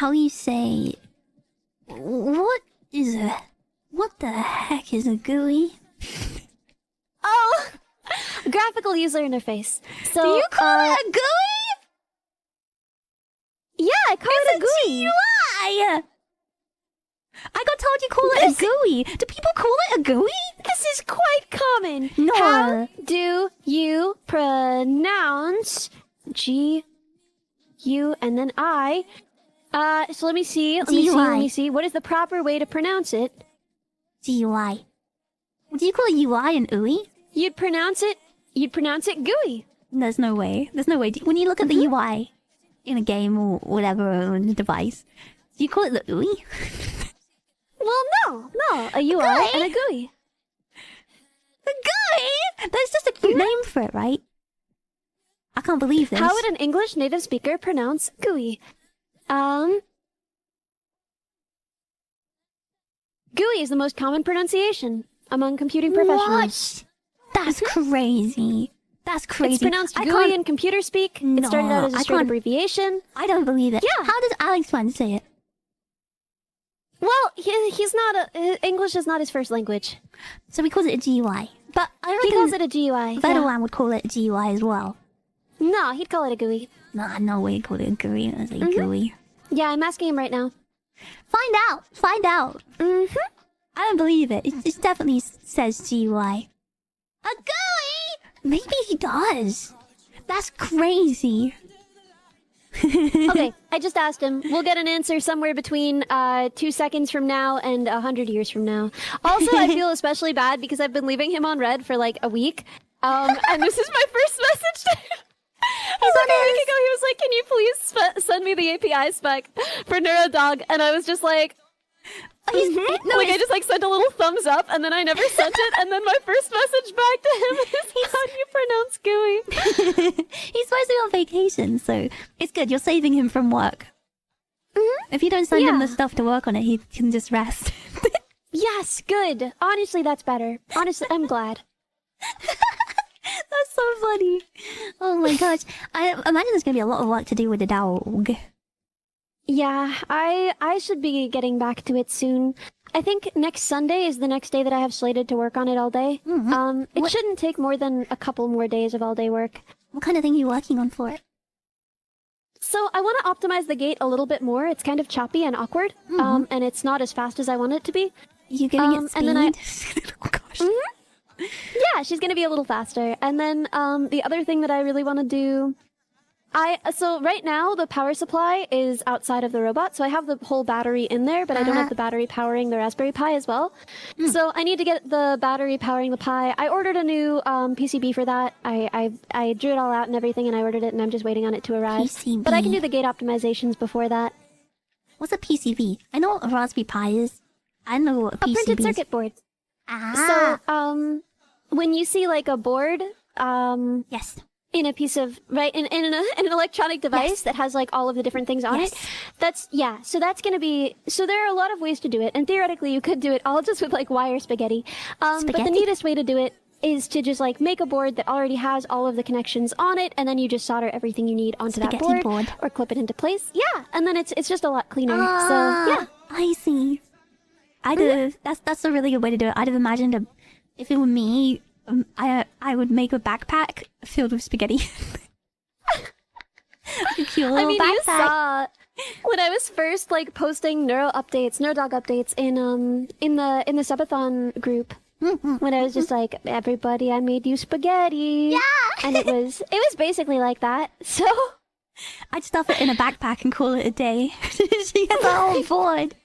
how you say... What is a... What the heck is a GUI? Oh! Graphical user interface. So, Do you call it a GUI? Yeah, I call it a GUI. GUI! I got told you call it a GUI. Do people call it a GUI? This is quite common. No. How do you pronounce G-U and then I? So let me see. Let me see. What is the proper way to pronounce it? GUI. Do you call it UI and UI? You'd pronounce it GUI. There's no way. There's no way. When you look at the UI in a game or whatever on a device, do you call it the UI? Well, no. A UI and a GUI. The GUI? That's just a cute name for it, right? I can't believe this. How would an English native speaker pronounce GUI? GUI is the most common pronunciation among computing professionals. What? That's crazy. That's crazy. It's pronounced GUI in computer speak. It started out as a straight abbreviation. I don't believe it. Yeah. How does Alex One say it? Well, he's not English is not his first language. So he calls it a GUI. But I reckon he calls it a GUI. Vedolan would call it a GUI as well. No, he'd call it a GUI. Nah, no way he'd call it a GUI. It's a GUI. Yeah, I'm asking him right now. Find out. Find out. I don't believe it. It definitely says GUI. A GUI? Maybe he does. That's crazy. Okay, I just asked him. We'll get an answer somewhere between 2 seconds from now and 100 years from now. Also, I feel especially bad because I've been leaving him on red for like a week. And this is my first message to him. A week ago, he was like, "Can you please send me the API spec for Neurodog?" And I was just like, I just like sent a little thumbs up, and then I never sent it. And then my first message back to him is, "How do you pronounce GUI?" He's supposed to be on vacation, so it's good. You're saving him from work. If you don't send him the stuff to work on it, he can just rest. Yes, good. Honestly, that's better. Honestly, I'm glad. That's so funny. Oh my gosh. I imagine there's going to be a lot of work to do with the dog. Yeah, I should be getting back to it soon. I think next Sunday is the next day that I have slated to work on it all day. It shouldn't take more than a couple more days of all-day work. What kind of thing are you working on for it? So I want to optimize the gate a little bit more. It's kind of choppy and awkward, and it's not as fast as I want it to be. You giving it speed? And then oh gosh. Yeah, she's gonna be a little faster. And then the other thing that I really want to do, so right now the power supply is outside of the robot, so I have the whole battery in there, but I don't have the battery powering the Raspberry Pi as well. So I need to get the battery powering the Pi. I ordered a new PCB for that. I drew it all out and everything, and I ordered it, and I'm just waiting on it to arrive. PCB. But I can do the gate optimizations before that. What's a PCB? I know what a Raspberry Pi is. I know what a PCB is. A printed circuit board. So when you see like a board, yes, in a piece of in an electronic device that has like all of the different things on it, so that's gonna be, so there are a lot of ways to do it, and theoretically you could do it all just with like wire spaghetti. But the neatest way to do it is to just like make a board that already has all of the connections on it, and then you just solder everything you need onto that board or clip it into place. Yeah, and then it's just a lot cleaner. So yeah, I see. That's a really good way to do it. I'd have imagined if it were me, I would make a backpack filled with spaghetti. A cute little backpack. You saw when I was first like posting Neurodog updates in the Subathon group. When I was just like, "Everybody, I made you spaghetti." Yeah, and it was basically like that. So I'd stuff it in a backpack and call it a day. She gets all bored.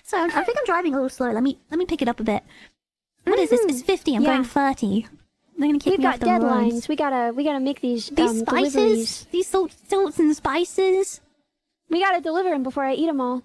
So I think I'm driving a little slow. Let me pick it up a bit. What is this? It's 50. I'm going 30. They're gonna kick me off the roads. We've got deadlines. We gotta make these spices. Deliveries. These salts and spices. We gotta deliver them before I eat them all.